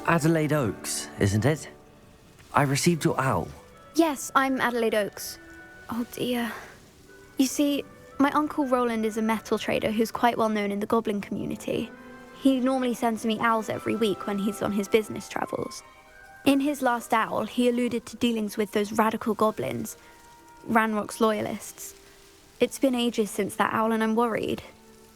Adelaide Oaks, isn't it? I received your owl. Yes, I'm Adelaide Oaks. Oh dear. You see, my Uncle Roland is a metal trader who's quite well known in the goblin community. He normally sends me owls every week when he's on his business travels. In his last owl, he alluded to dealings with those radical goblins, Ranrock's loyalists. It's been ages since that owl and I'm worried.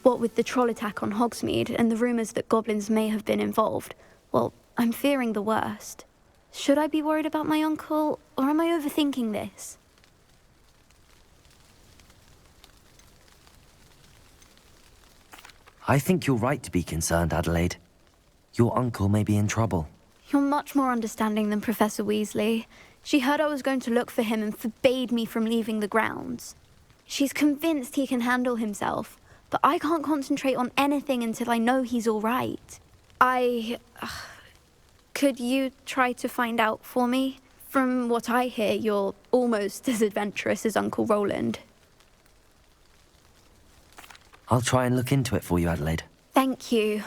What with the troll attack on Hogsmeade and the rumours that goblins may have been involved, well, I'm fearing the worst. Should I be worried about my uncle, or am I overthinking this? I think you're right to be concerned, Adelaide. Your uncle may be in trouble. You're much more understanding than Professor Weasley. She heard I was going to look for him and forbade me from leaving the grounds. She's convinced he can handle himself, but I can't concentrate on anything until I know he's all right. Could you try to find out for me? From what I hear, you're almost as adventurous as Uncle Roland. I'll try and look into it for you, Adelaide. Thank you.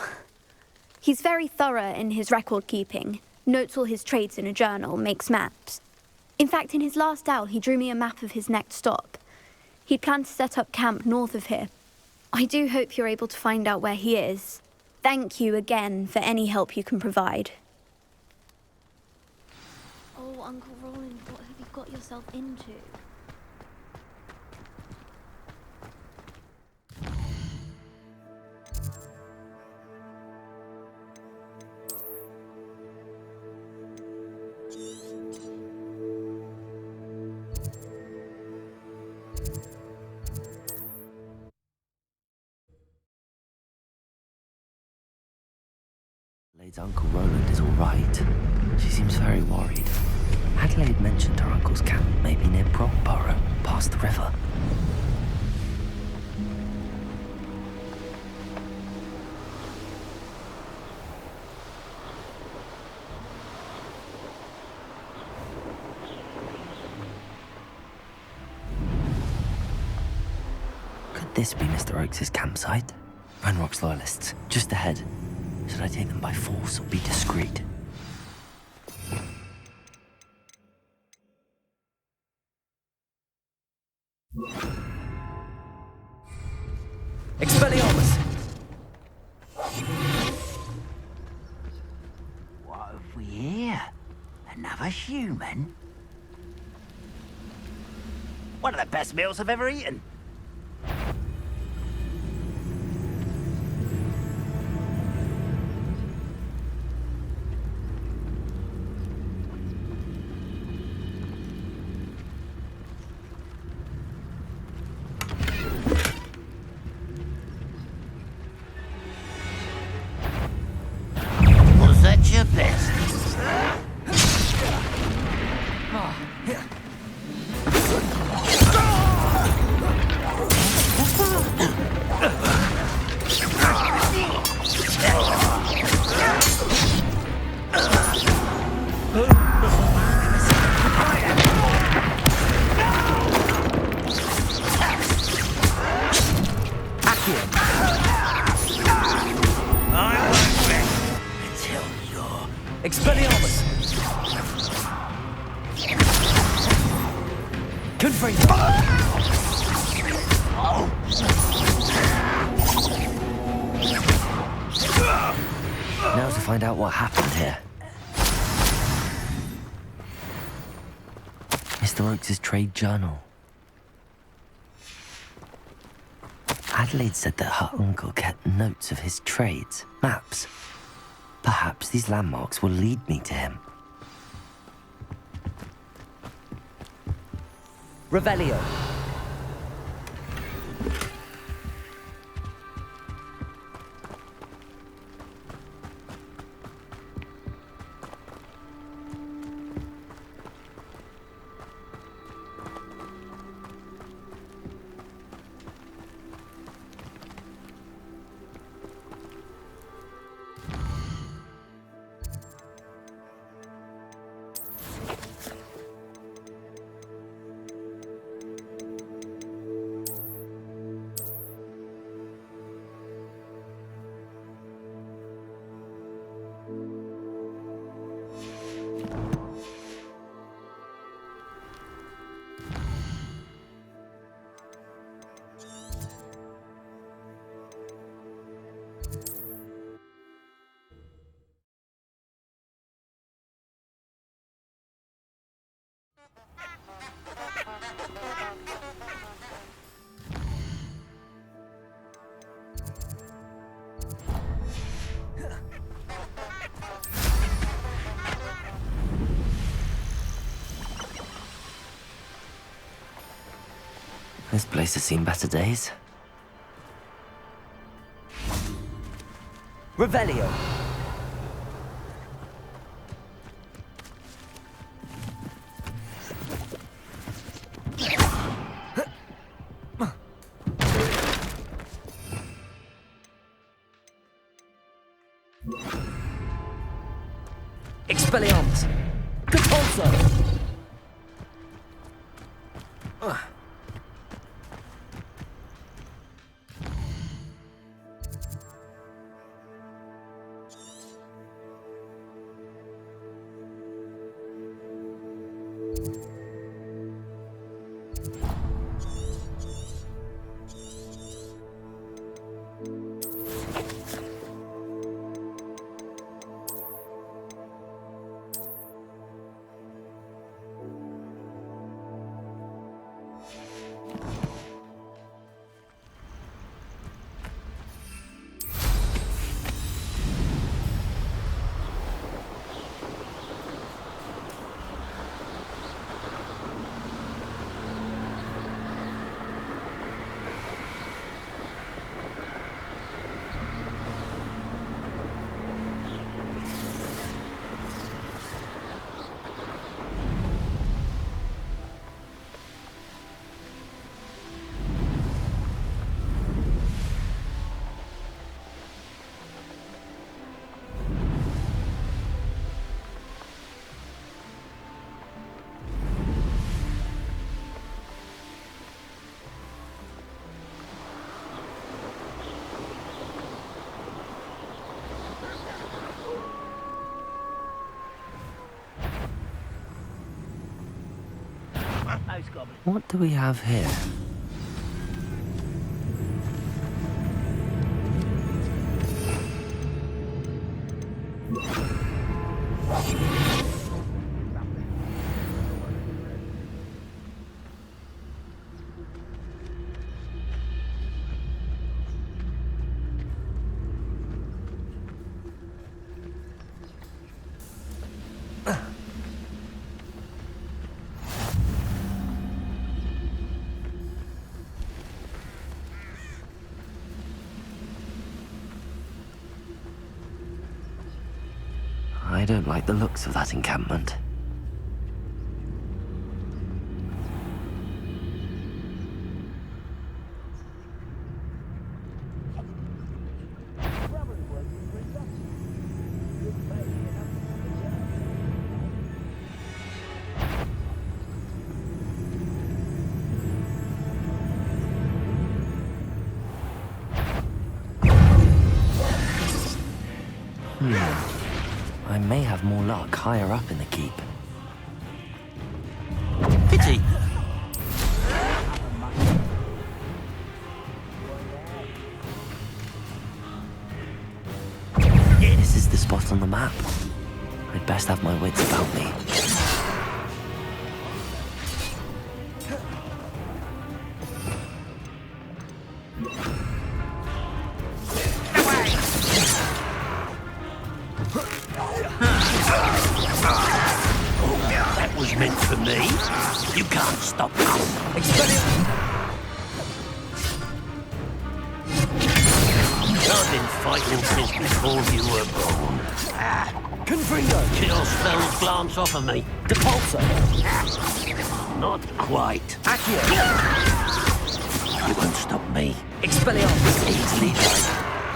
He's very thorough in his record keeping, notes all his trades in a journal, makes maps. In fact, in his last owl, he drew me a map of his next stop. He planned to set up camp north of here. I do hope you're able to find out where he is. Thank you again for any help you can provide. Oh, Uncle Roland, what have you got yourself into? Adelaide's Uncle Roland is all right. She seems very worried. Adelaide mentioned her uncle's camp may be near Brockborough, past the river. Could this be Mr. Oakes' campsite? Ranrock's loyalists, just ahead. Should I take them by force or be discreet? Expelliarmus! What have we here? Another human? One of the best meals I've ever eaten. Your best. Expelliarmus! Confront! Now to find out what happened here. Mr. Oakes' trade journal. Adelaide said that her uncle kept notes of his trades, maps. Perhaps these landmarks will lead me to him. Revelio. This place has seen better days. Revelio. Expelliarmus! Capulso! What do we have here? I don't like the looks of that encampment. I may have more luck higher up in the keep. Pity! This is the spot on the map. I'd best have my wits about me. Meant for me. You can't stop us. I've been fighting since before you were born. Confringo! Kill spells glance off of me. Depulso! Not quite. Accio! You won't stop me. Expelliarmus! Easily done.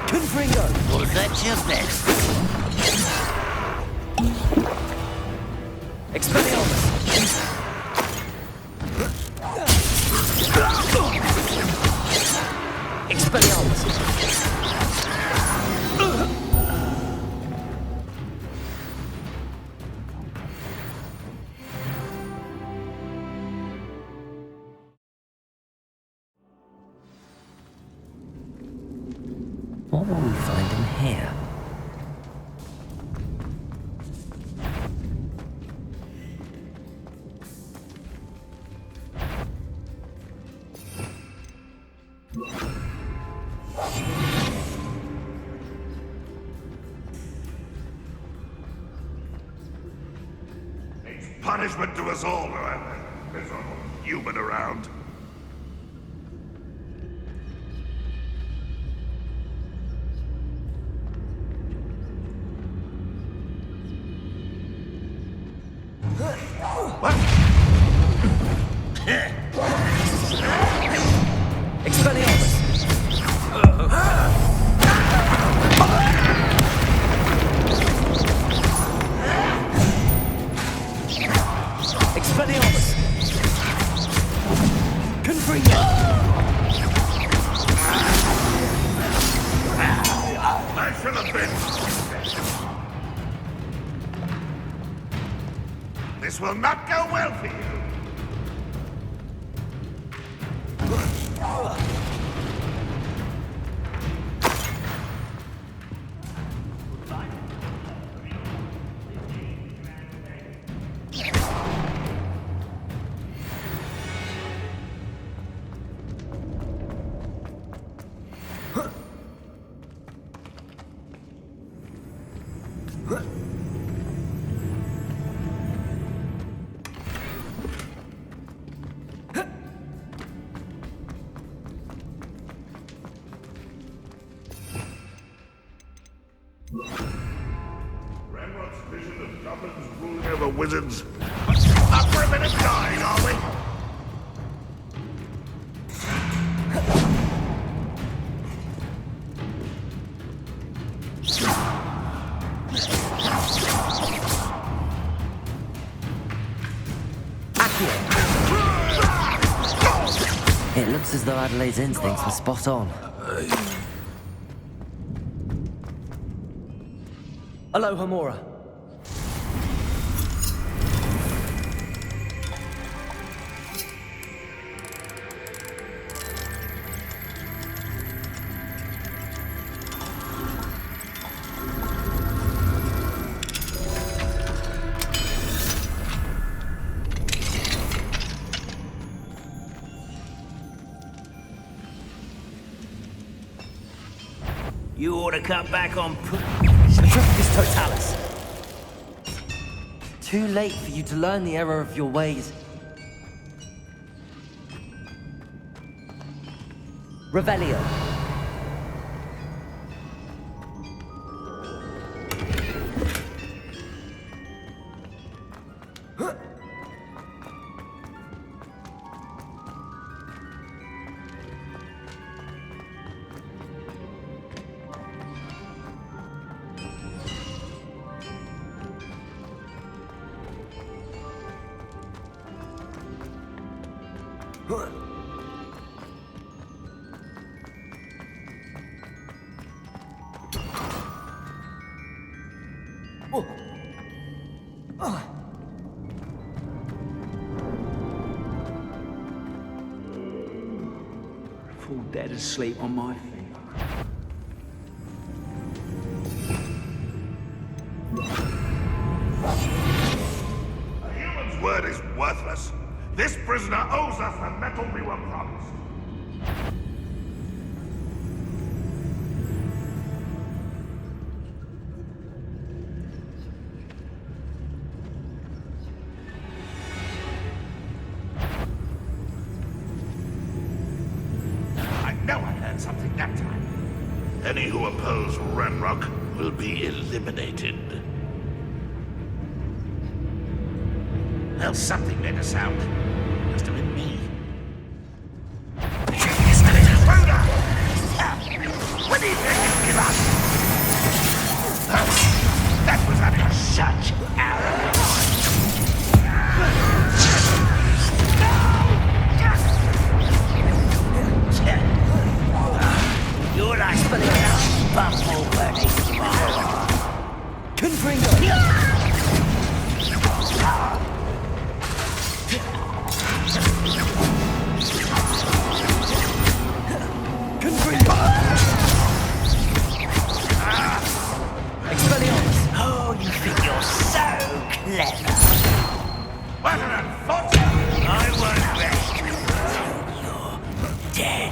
Confringo! Was that your best? Expelliarmus! Expelliarmus! What will we find in here? Punishment to us all, there's a human around. What? Expelliarmus! Expelliarmus! Confringo! I should have been. This will not go well for you. Renrock's vision of goblins ruling over wizards. Not for a minute dying, are we? It looks as though Adelaide's instincts were spot on. Aloha, Mora. You ought to cut back on Sacrificus Totalis! Too late for you to learn the error of your ways. Revelio. Fall dead asleep on my feet. A human's word is worthless. This prisoner owes us the metal we were promised. I know I heard something that time. Any who oppose Ranrock will be eliminated. Well, something made a sound. Must have been me. Rhoda! What do you think you give us? That was under such arrogance. You're like a buffalo burning tomorrow. Confringo! Expelliarmus! Oh, you think you're so clever. What an unfortunate... I won't rest until you're dead.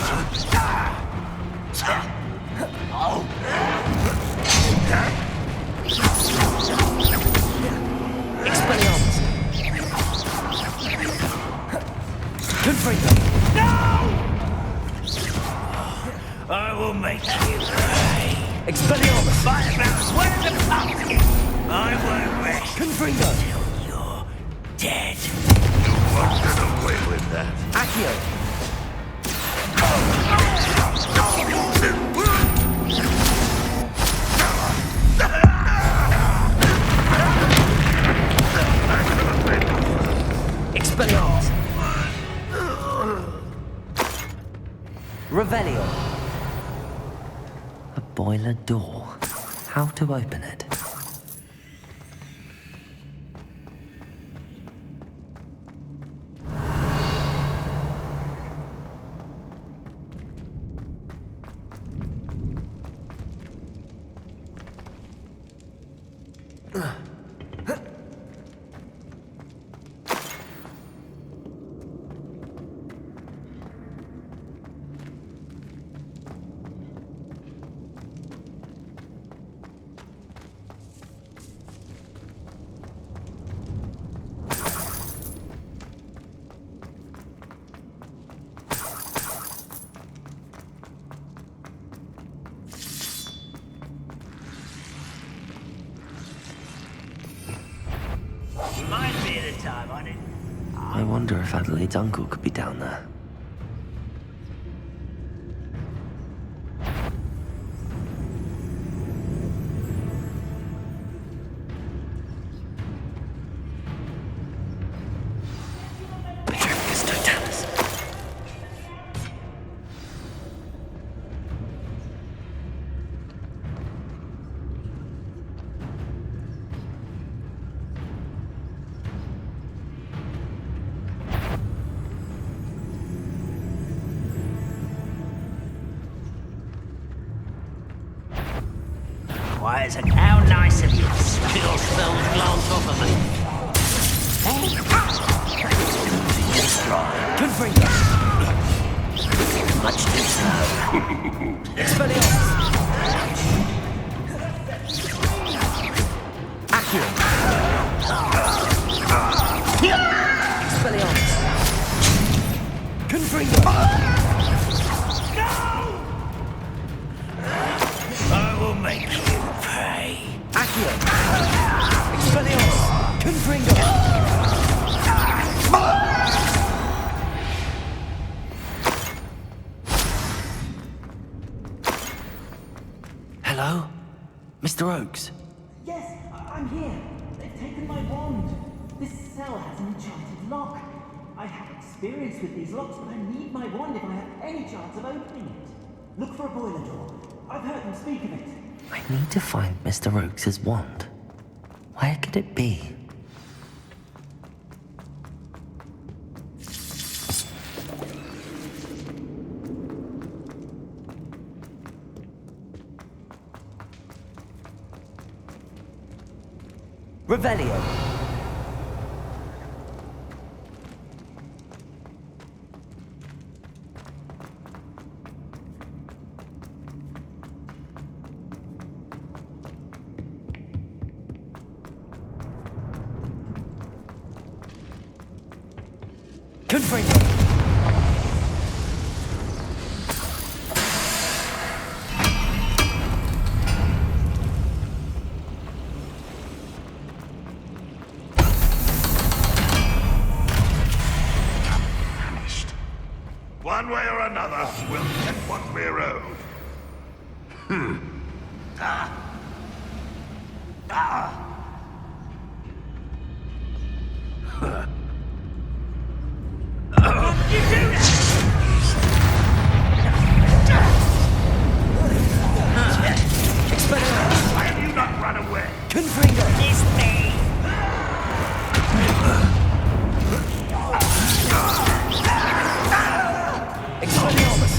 Expelliarmus! Confringo! I will make you pay. Expelliarmus! Fight about where's the pumpkin? I won't rest Confringo! until you're dead. You won't get away with that. Accio! Expelliarmus! Revelio! A boiler door. How to open it? Might be the time on it. I wonder if Adelaide's uncle could be down there. Why is it? How nice of you to spill spells glance off of me. Good for you! Much too slow. Expelliarmus! Accio! Expelliarmus! Confringo! I will make you pay. Accio! Expelliarmus! Confringo! Hello? Mr. Oakes? Yes, I'm here. They've taken my wand. This cell has an enchanted lock. I have experience with these locks, but I need my wand if I have any chance of opening it. Look for a boiler door. I've heard them speak of it. I need to find Mr. Oakes' wand. Where could it be? Revelio. Confringo. One way or another, we'll get what we're owed. Why have you not run away? Confringo. It's me. Expelliarmus.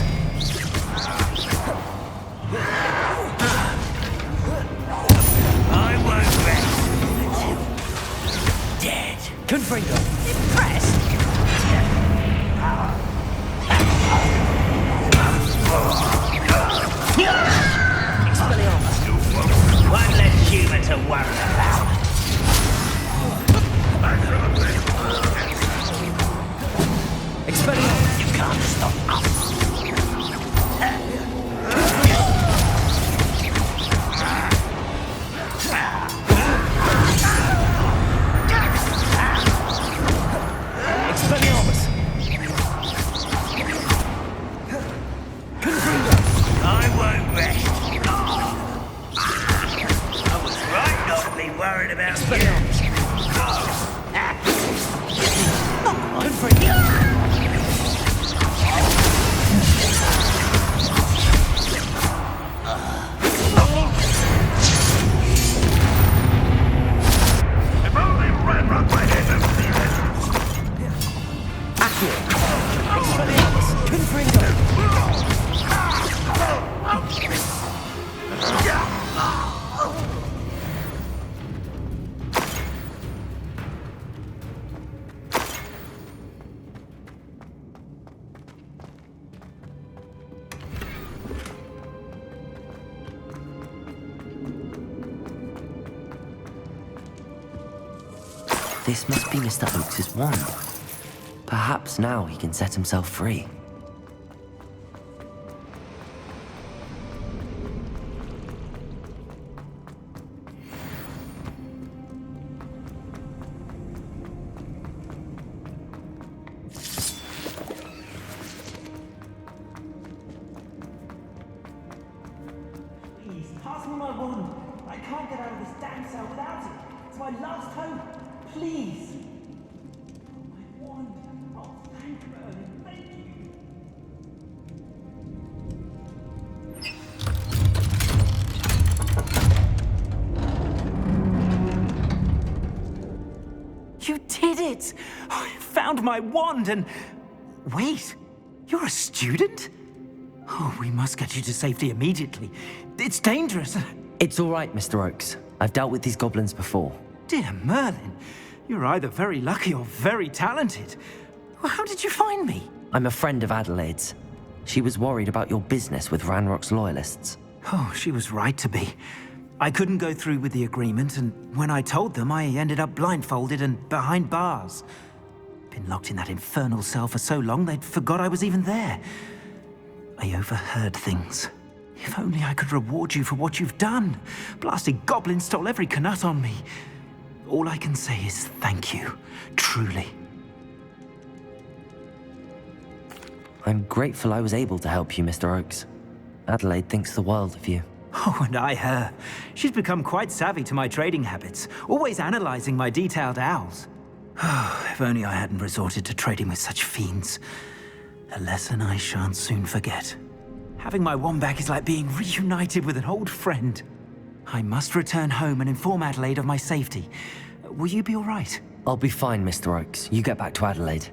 I won't rest until you're dead. Confringo. Impressed? Expelliarmus. One less human to worry about. Expelliarmus. You can't stop us. worried about you. If only Ranrock might hit them demons! This must be Mr. Oakes' wand. Perhaps now he can set himself free. Please, pass me my wand. I can't get out of this damn cell without it. It's my last hope. Please. My wand. Oh, thank you, Merlin. Thank you. You did it! I found my wand and... Wait, you're a student? Oh, we must get you to safety immediately. It's dangerous. It's all right, Mr. Oakes. I've dealt with these goblins before. Dear Merlin, you're either very lucky or very talented. Well, how did you find me? I'm a friend of Adelaide's. She was worried about your business with Ranrock's loyalists. Oh, she was right to be. I couldn't go through with the agreement, and when I told them, I ended up blindfolded and behind bars. Been locked in that infernal cell for so long, they'd forgot I was even there. I overheard things. If only I could reward you for what you've done. Blasted goblin stole every canut on me. All I can say is thank you, truly. I'm grateful I was able to help you, Mr. Oakes. Adelaide thinks the world of you. Oh, and I her. She's become quite savvy to my trading habits, always analyzing my detailed owls. Oh, if only I hadn't resorted to trading with such fiends. A lesson I shan't soon forget. Having my wand back is like being reunited with an old friend. I must return home and inform Adelaide of my safety. Will you be all right? I'll be fine, Mr. Oakes. You get back to Adelaide.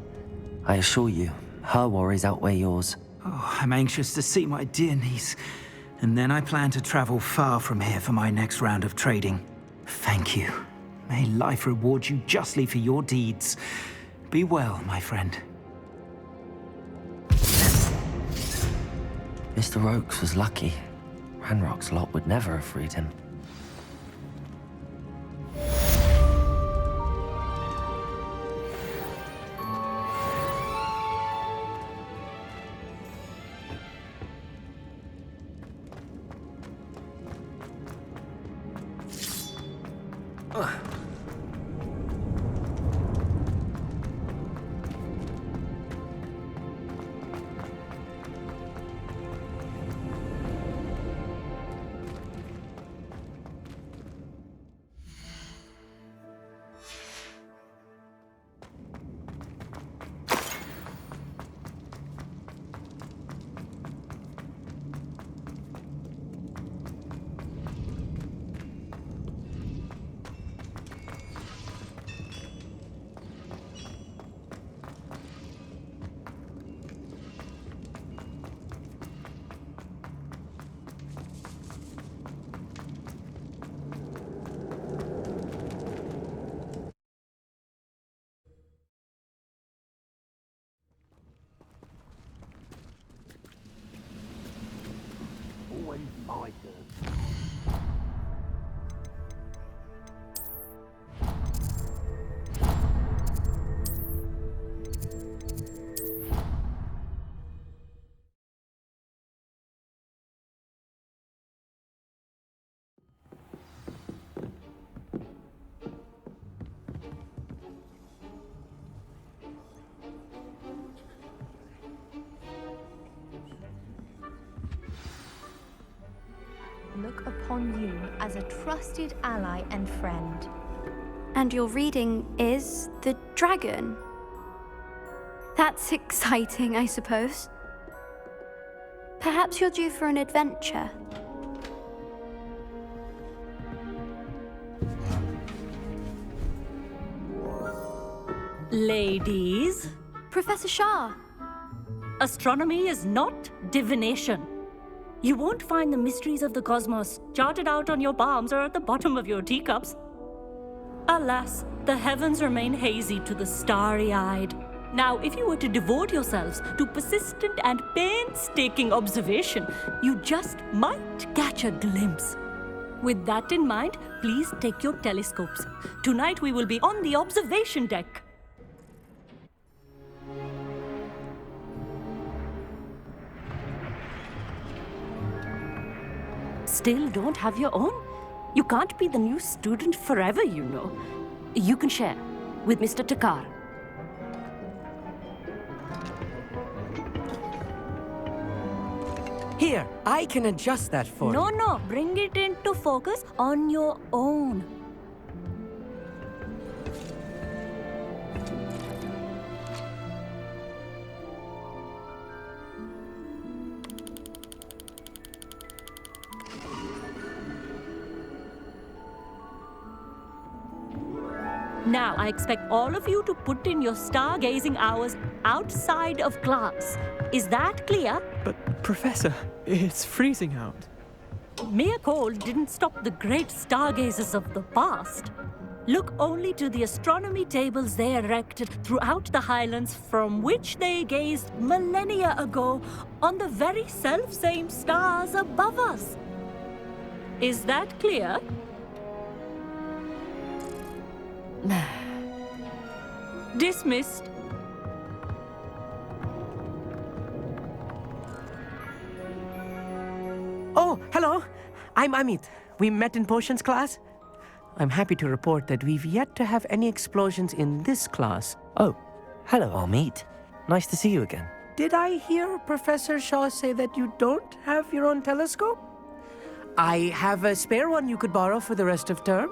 I assure you, her worries outweigh yours. Oh, I'm anxious to see my dear niece. And then I plan to travel far from here for my next round of trading. Thank you. May life reward you justly for your deeds. Be well, my friend. Mr. Oakes was lucky. Ranrock's lot would never have freed him. welcome you as a trusted ally and friend. And your reading is the dragon. That's exciting, I suppose. Perhaps you're due for an adventure. Ladies, Professor Shah. astronomy is not divination. You won't find the mysteries of the cosmos charted out on your palms or at the bottom of your teacups. Alas, the heavens remain hazy to the starry-eyed. Now, if you were to devote yourselves to persistent and painstaking observation, you just might catch a glimpse. With that in mind, please take your telescopes. Tonight we will be on the observation deck. Still don't have your own? You can't be the new student forever, you know. You can share with Mr. Takar. Here, I can adjust that for you. No, bring it into focus on your own. Now, I expect all of you to put in your stargazing hours outside of class. Is that clear? But, Professor, it's freezing out. Mere cold didn't stop the great stargazers of the past. Look only to the astronomy tables they erected throughout the highlands from which they gazed millennia ago on the very self-same stars above us. Is that clear? Dismissed. Oh, hello. I'm Amit. We met in potions class. I'm happy to report that we've yet to have any explosions in this class. Oh, hello, Amit. Nice to see you again. Did I hear Professor Shaw say that you don't have your own telescope? I have a spare one you could borrow for the rest of term.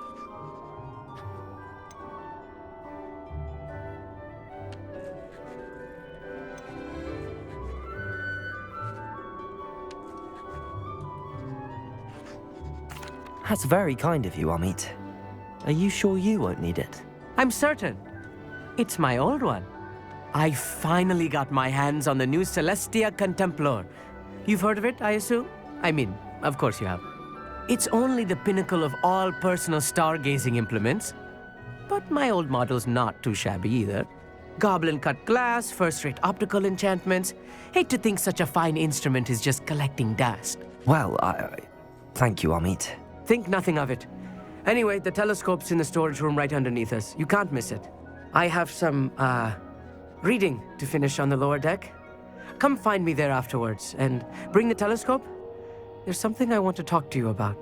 That's very kind of you, Amit. Are you sure you won't need it? I'm certain. It's my old one. I finally got my hands on the new Celestia Contemplar. You've heard of it, I assume? I mean, of course you have. It's only the pinnacle of all personal stargazing implements. But my old model's not too shabby either. Goblin-cut glass, first-rate optical enchantments. Hate to think such a fine instrument is just collecting dust. Well, thank you, Amit. Think nothing of it. Anyway, the telescope's in the storage room right underneath us. You can't miss it. I have some, reading to finish on the lower deck. Come find me there afterwards, and bring the telescope. There's something I want to talk to you about.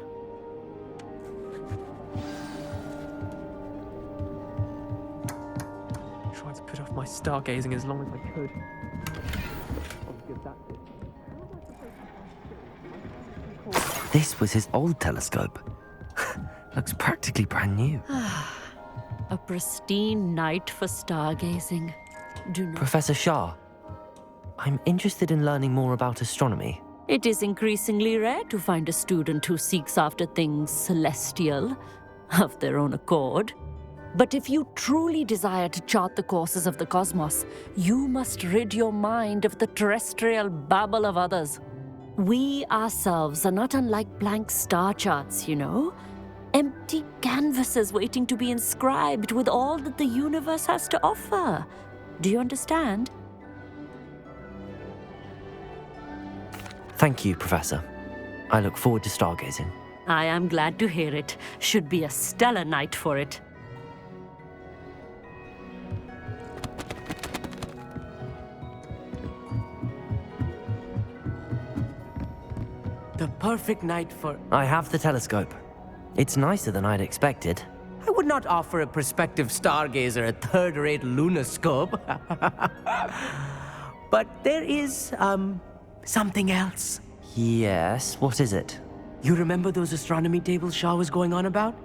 Tried to put off my stargazing as long as I could. This was his old telescope. Looks practically brand new. A pristine night for stargazing. Do not. Professor Shah, I'm interested in learning more about astronomy. It is increasingly rare to find a student who seeks after things celestial of their own accord. But if you truly desire to chart the courses of the cosmos, you must rid your mind of the terrestrial babble of others. We ourselves are not unlike blank star charts, you know. Empty canvases waiting to be inscribed with all that the universe has to offer. Do you understand? Thank you, Professor. I look forward to stargazing. I am glad to hear it. Should be a stellar night for it. The perfect night for... I have the telescope. It's nicer than I'd expected. I would not offer a prospective stargazer a third-rate lunoscope. But there is, something else. Yes, what is it? You remember those astronomy tables Shaw was going on about?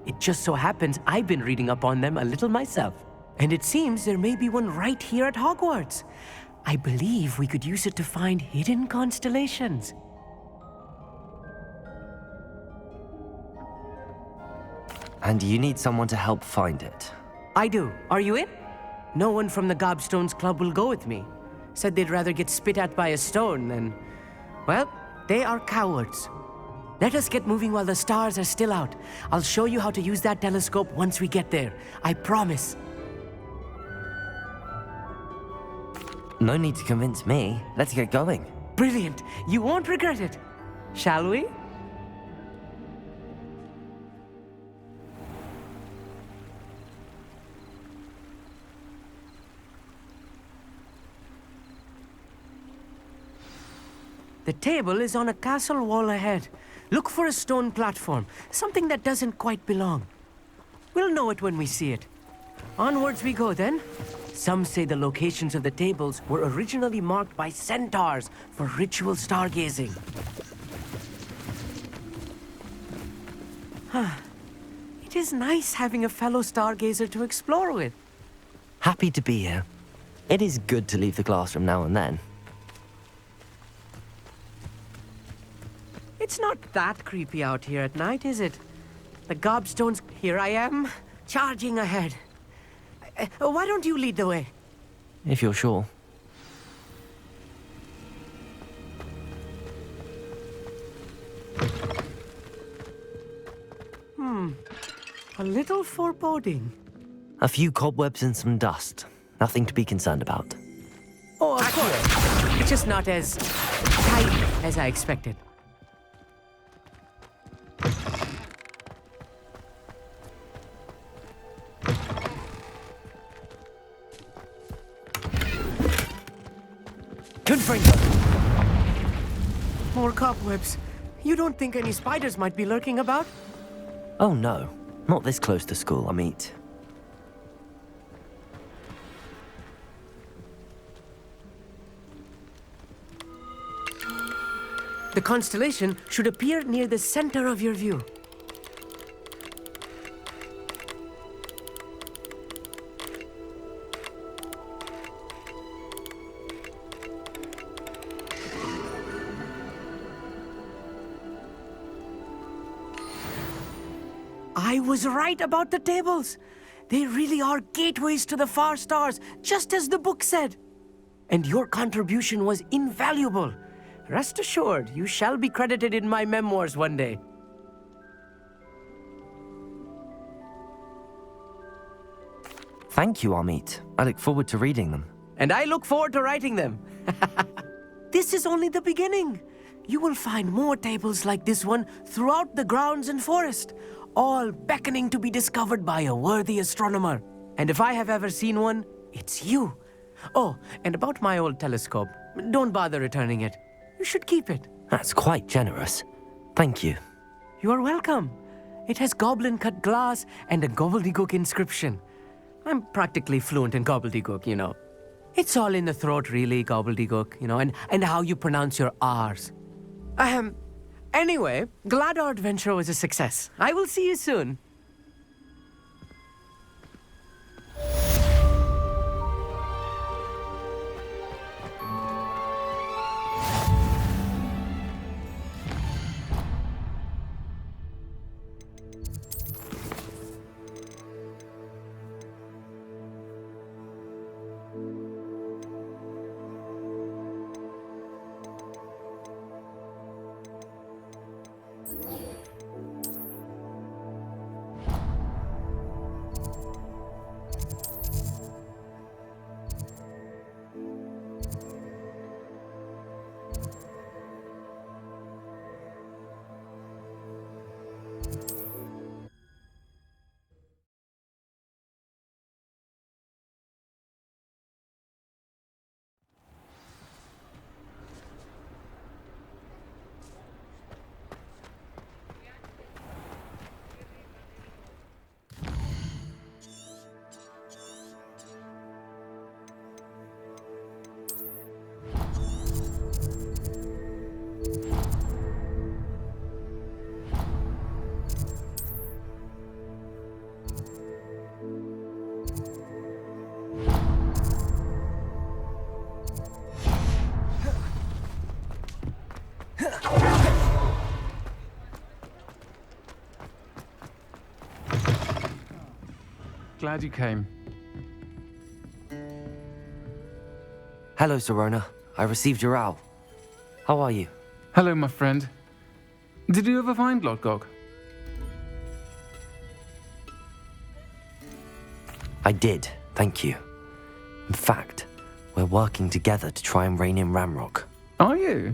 It just so happens I've been reading up on them a little myself. And it seems there may be one right here at Hogwarts. I believe we could use it to find hidden constellations. And you need someone to help find it. I do. Are you in? No one from the Gobstones Club will go with me. Said they'd rather get spit at by a stone than... Well, they are cowards. Let us get moving while the stars are still out. I'll show you how to use that telescope once we get there. I promise. No need to convince me. Let's get going. Brilliant. You won't regret it. Shall we? The table is on a castle wall ahead. Look for a stone platform, something that doesn't quite belong. We'll know it when we see it. Onwards we go then. Some say the locations of the tables were originally marked by centaurs for ritual stargazing. It is nice having a fellow stargazer to explore with. Happy to be here. It is good to leave the classroom now and then. It's not that creepy out here at night, is it? The Gobstones... Here I am, charging ahead. Why don't you lead the way? If you're sure. A little foreboding. A few cobwebs and some dust. Nothing to be concerned about. Oh, of course. It's just not as tight as I expected. Good friend. More cobwebs. You don't think any spiders might be lurking about? Oh no. Not this close to school, Amit. The constellation should appear near the center of your view. I was right about the tables. They really are gateways to the far stars, just as the book said. And your contribution was invaluable. Rest assured, you shall be credited in my memoirs one day. Thank you, Amit. I look forward to reading them. And I look forward to writing them. This is only the beginning. You will find more tables like this one throughout the grounds and forest, all beckoning to be discovered by a worthy astronomer. And if I have ever seen one, it's you. Oh, and about my old telescope, don't bother returning it. You should keep it. That's quite generous. Thank you. You are welcome. It has goblin-cut glass and a gobbledygook inscription. I'm practically fluent in gobbledygook, you know. It's all in the throat, really, gobbledygook, you know, and how you pronounce your R's. Anyway, glad our adventure was a success. I will see you soon. glad you came. Hello, Serona. I received your owl. How are you? Hello, my friend. Did you ever find Lodgok? I did, thank you. In fact, we're working together to try and rein in Ramrock. Are you?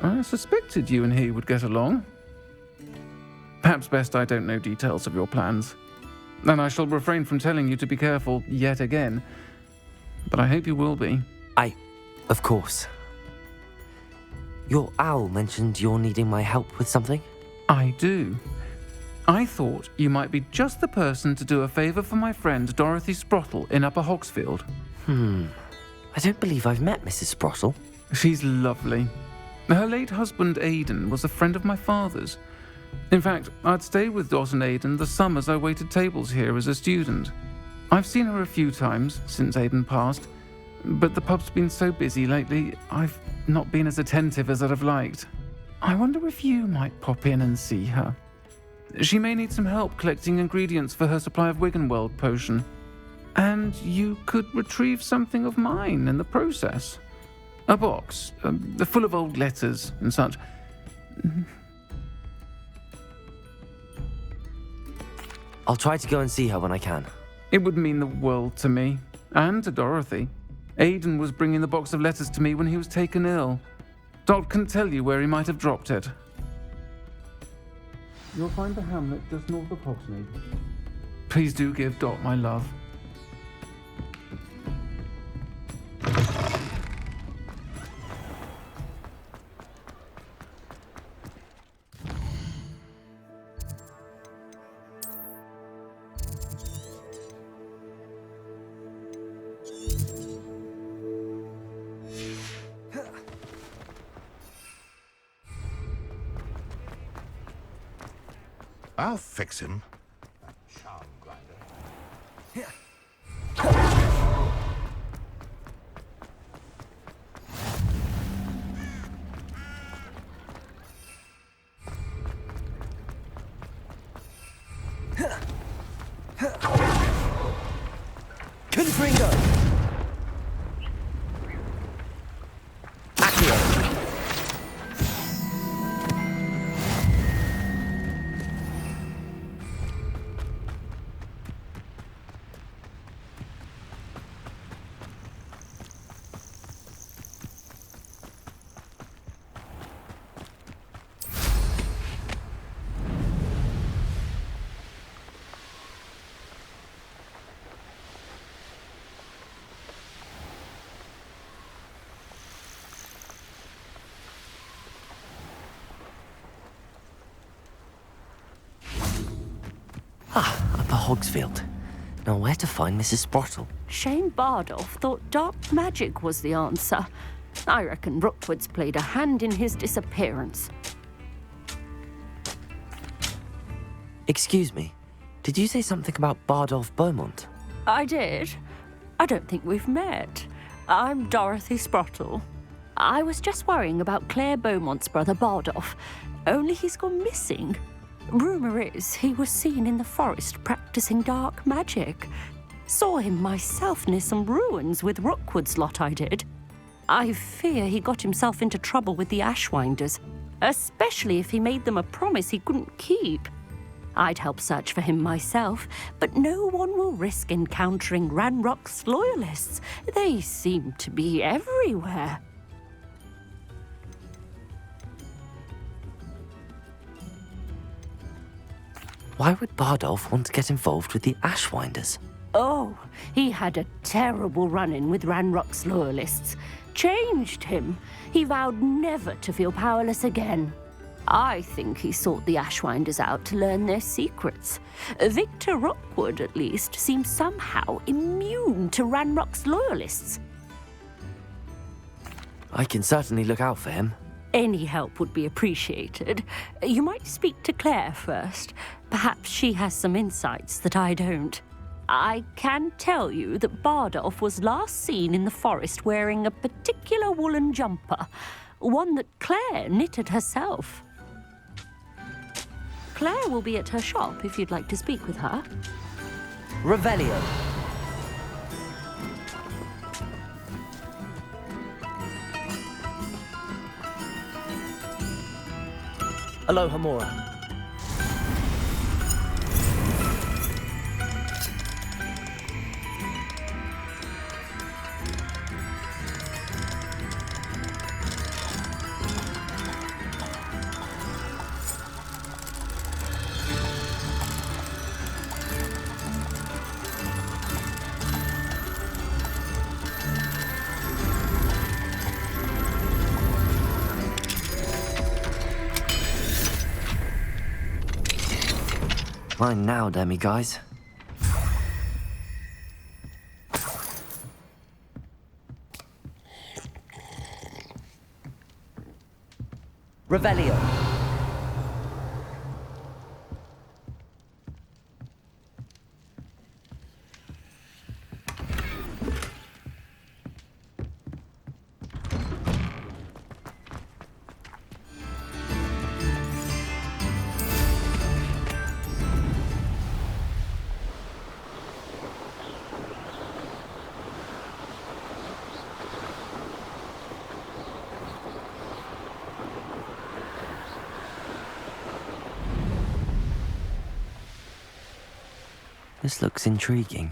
I suspected you and he would get along. Perhaps best I don't know details of your plans. And I shall refrain from telling you to be careful yet again. But I hope you will be. Of course. Your owl mentioned you're needing my help with something? I do. I thought you might be just the person to do a favour for my friend Dorothy Sprottle in Upper Hogsfield. I don't believe I've met Mrs. Sprottle. She's lovely. Her late husband Aidan was a friend of my father's. In fact, I'd stayed with Dot and Aidan the summers I waited tables here as a student. I've seen her a few times since Aidan passed, but the pub's been so busy lately, I've not been as attentive as I'd have liked. I wonder if you might pop in and see her. She may need some help collecting ingredients for her supply of Wiggenweld potion. And you could retrieve something of mine in the process. A box, full of old letters and such. I'll try to go and see her when I can. It would mean the world to me, and to Dorothy. Aidan was bringing the box of letters to me when he was taken ill. Dot can tell you where he might have dropped it. You'll find the hamlet just north of Hogsmeade. Please do give Dot my love. I'll fix him. Confringo! Accio! Upper Hogsfield. Now where to find Mrs. Sprottle? Shane Bardolph thought dark magic was the answer. I reckon Rookwood's played a hand in his disappearance. Excuse me, did you say something about Bardolph Beaumont? I did. I don't think we've met. I'm Dorothy Sprottle. I was just worrying about Claire Beaumont's brother Bardolph, only he's gone missing. Rumour is he was seen in the forest practicing dark magic. Saw him myself near some ruins with Rookwood's lot I did. I fear he got himself into trouble with the Ashwinders, especially if he made them a promise he couldn't keep. I'd help search for him myself, but no one will risk encountering Ranrock's loyalists. They seem to be everywhere. Why would Bardolph want to get involved with the Ashwinders? Oh, he had a terrible run-in with Ranrock's loyalists. Changed him. He vowed never to feel powerless again. I think he sought the Ashwinders out to learn their secrets. Victor Rookwood, at least, seems somehow immune to Ranrock's loyalists. I can certainly look out for him. Any help would be appreciated. You might speak to Claire first. Perhaps she has some insights that I don't. I can tell you that Bardolph was last seen in the forest wearing a particular woolen jumper, one that Claire knitted herself. Claire will be at her shop if you'd like to speak with her. Revelio. Aloha Mora. Mine now, demi-guys. Revelio. This looks intriguing.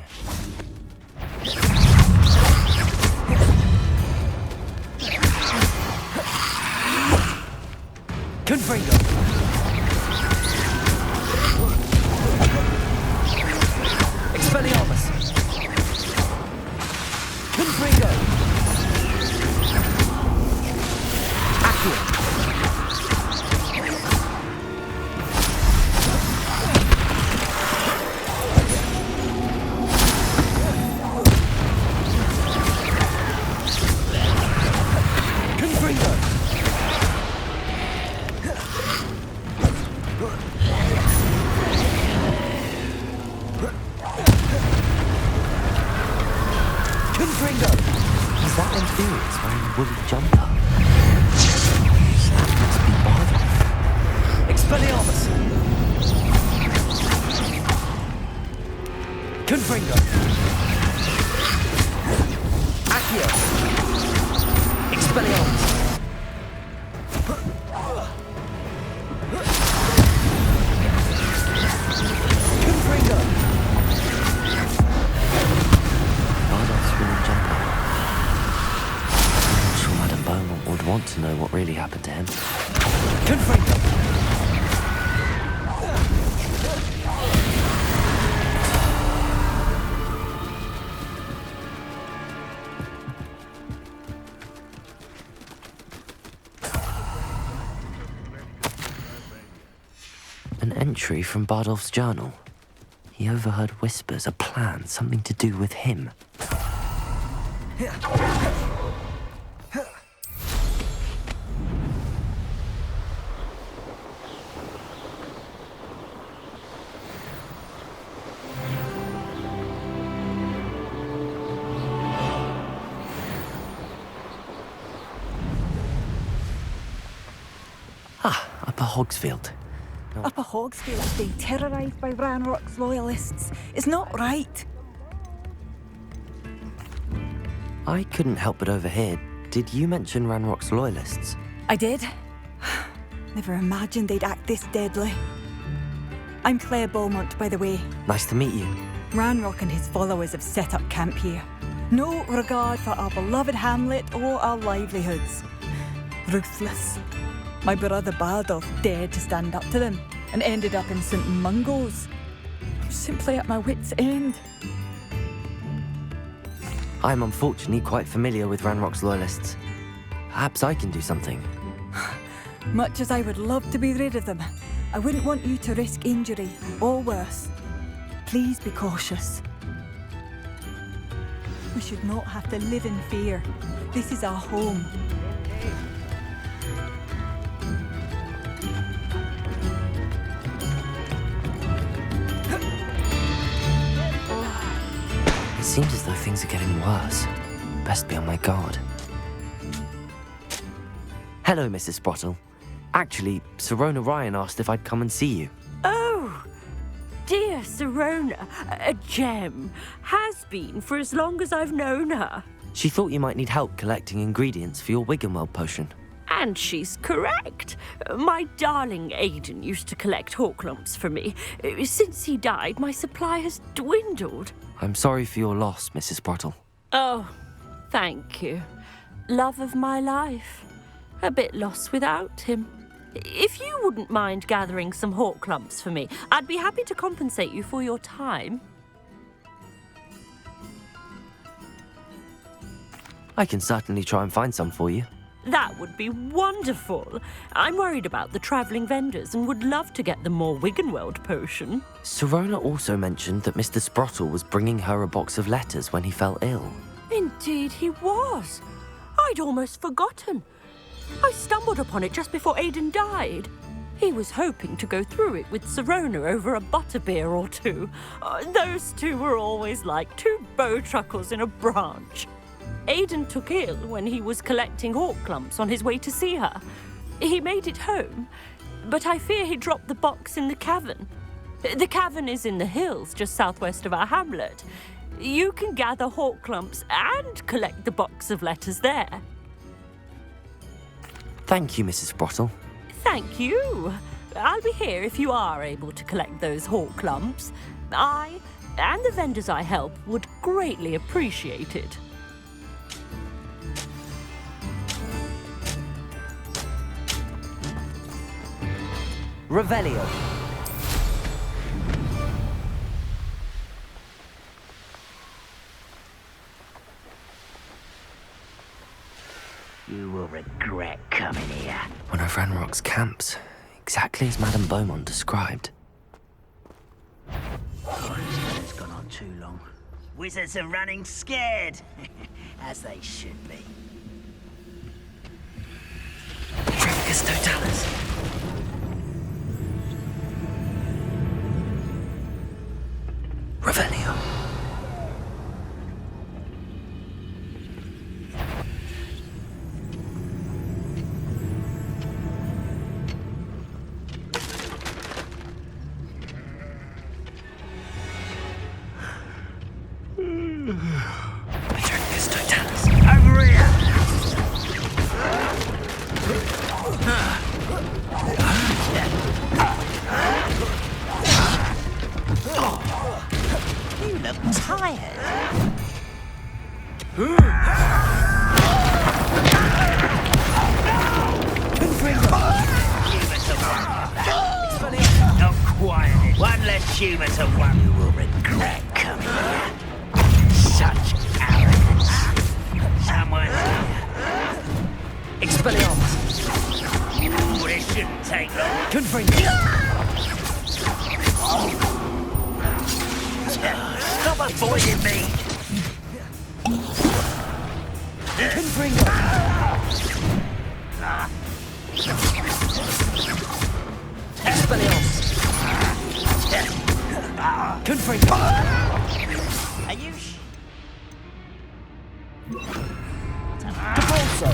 Confringo! Expelliarmus! Confringo! Accio! Is that Imperius wearing a woolly jumper? That must be Bardolph. Expelliarmus! Confringo! Accio! Expelliarmus! Want to know what really happened to him. Confringo! An entry from Bardolph's journal. He overheard whispers, a plan, something to do with him. Upper Hogsfield. No. Upper Hogsfield being terrorised by Ranrock's loyalists is not right. I couldn't help but overhear. Did you mention Ranrock's loyalists? I did. Never imagined they'd act this deadly. I'm Claire Beaumont, by the way. Nice to meet you. Ranrock and his followers have set up camp here. No regard for our beloved hamlet or our livelihoods. Ruthless. My brother Bardolph dared to stand up to them and ended up in St. Mungo's. I'm simply at my wit's end. I'm unfortunately quite familiar with Ranrock's loyalists. Perhaps I can do something. Much as I would love to be rid of them, I wouldn't want you to risk injury or worse. Please be cautious. We should not have to live in fear. This is our home. It seems as though things are getting worse. Best be on my guard. Hello, Mrs. Sprottle. Actually, Sirona Ryan asked if I'd come and see you. Sirona, a gem. Has been for as long as I've known her. She thought you might need help collecting ingredients for your Wiggenweld potion. And she's correct. My darling Aiden used to collect hawk lumps for me. Since he died, my supply has dwindled. I'm sorry for your loss, Mrs. Sprottle. Oh, thank you. Love of my life. A bit lost without him. If you wouldn't mind gathering some hawk lumps for me, I'd be happy to compensate you for your time. I can certainly try and find some for you. That would be wonderful. I'm worried about the travelling vendors and would love to get them more Wiggenweld potion. Sirona also mentioned that Mr. Sprottle was bringing her a box of letters when he fell ill. Indeed he was. I'd almost forgotten. I stumbled upon it just before Aiden died. He was hoping to go through it with Sirona over a butterbeer or two. Those two were always like two bowtruckles in a branch. Aiden took ill when he was collecting hawk lumps on his way to see her. He made it home, but I fear he dropped the box in the cavern. The cavern is in the hills just southwest of our hamlet. You can gather hawk lumps and collect the box of letters there. Thank you, Mrs. Sprottle. Thank you. I'll be here if you are able to collect those hawk lumps. I and the vendors I help would greatly appreciate it. Revelio. You will regret coming here. One of Ranrock's camps, exactly as Madame Beaumont described. Oh, this has gone on too long. Wizards are running scared, as they should be. Trafficus Totalis. Revelio. Trafficus Totalis. Over here! You look tired. Not quiet. One less human to one who will regret coming here. Such arrogance. Someone here. Expelliarmus. Ooh, this shouldn't take long. Confringo. Stop avoiding me. Confringo. Expelliarmus. Confringo. Are you Capulso.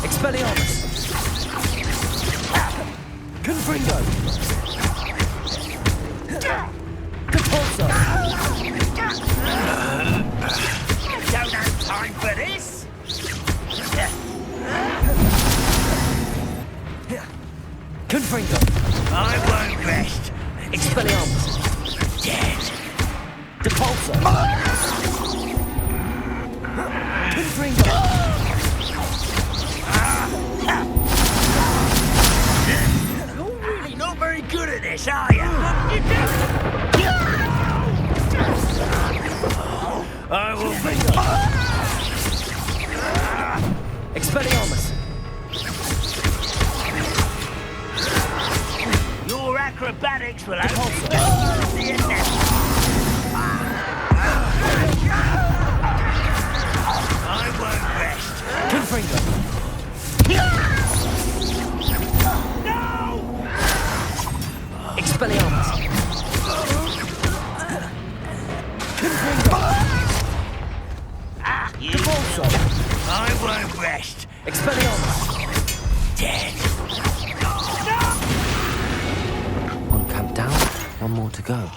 Expelliarmus. Confringo. Capulso. don't have time for this? Confringo. I won't rest. Expelliarmus. Dead. Depulso. Confringo. You're really not very good at this, are you? What did you do? I will be. Expelliarmus. Your acrobatics will have the inevitable. I won't rest. Confringo. No! Expelliarmus. Confringo. You. Depulso. I won't rest. Expelliarmus. Dead. One camp down. one more to go.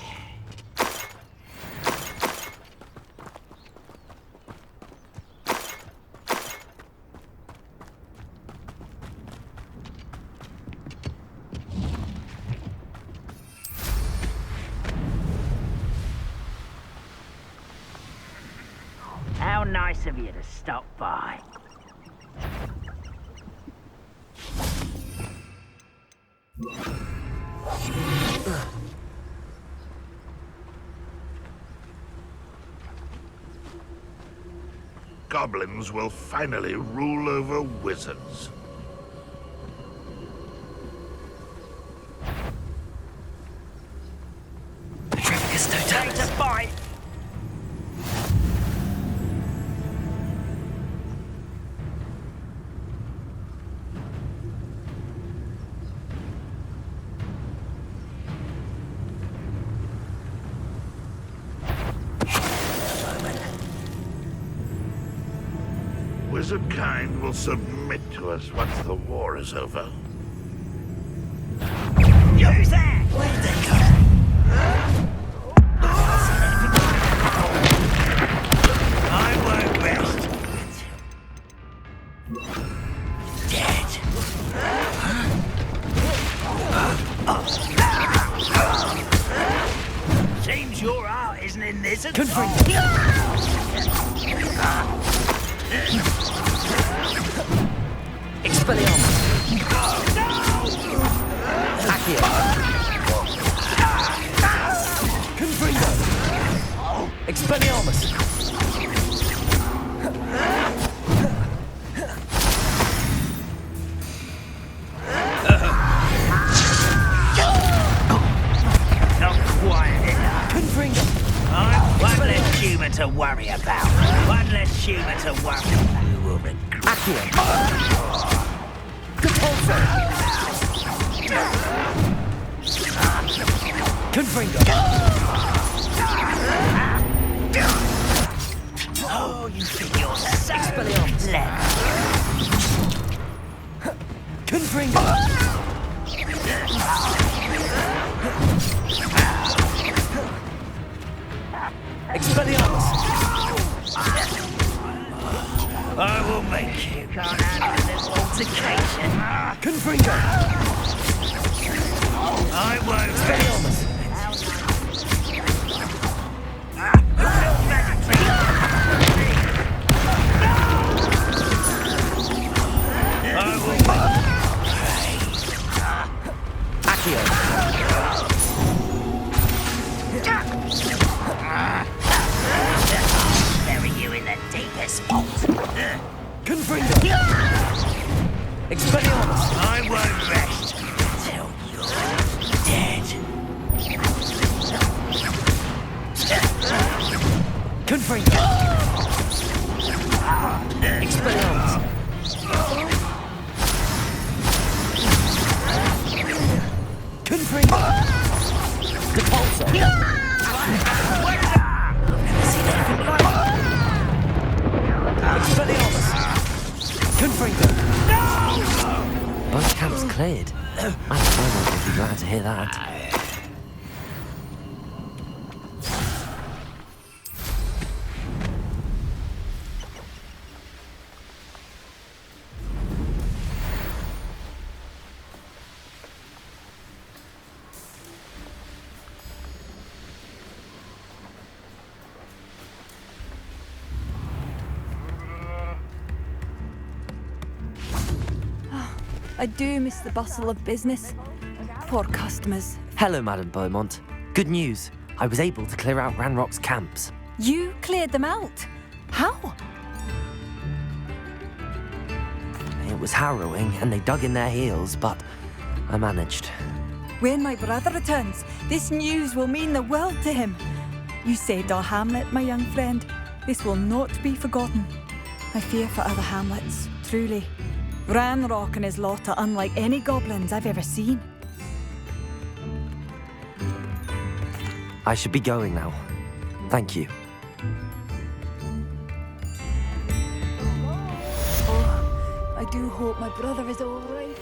How nice of you to stop by. Goblins will finally rule over wizards. Time to fight! Wizard kind will submit to us once the war is over. Use that! Where'd they go? I won't rest. Dead. Seems your art isn't in this at Expelliarmus. Accio. Confringo. Expelliarmus. Not quiet enough. Confringo. One less human to worry about. One less human to worry about. You will regret. Accio. Depulso. Confringo. Oh, you think you're so Expelliarmus. Confringo. Expelliarmus. I will make you can't handle this altercation. Confringo. I won't. Expelliarmus. I will Accio. bury you in the deepest vault. Confringo. Expelliarmus. I won't rest until you're dead. Confringo. Expelliarmus. Confringo. Depulso. Expelliarmus. Confringo. Both camps cleared. Madam Beaumont would be glad to hear that. I do miss the bustle of business. Poor customers. Hello, Madam Beaumont. Good news. I was able to clear out Ranrock's camps. You cleared them out? How? It was harrowing, and they dug in their heels, but I managed. When my brother returns, this news will mean the world to him. You saved our hamlet, my young friend. This will not be forgotten. I fear for other hamlets, truly. Ranrock and his lot are unlike any goblins I've ever seen. I should be going now. Thank you. Oh, I do hope my brother is all right.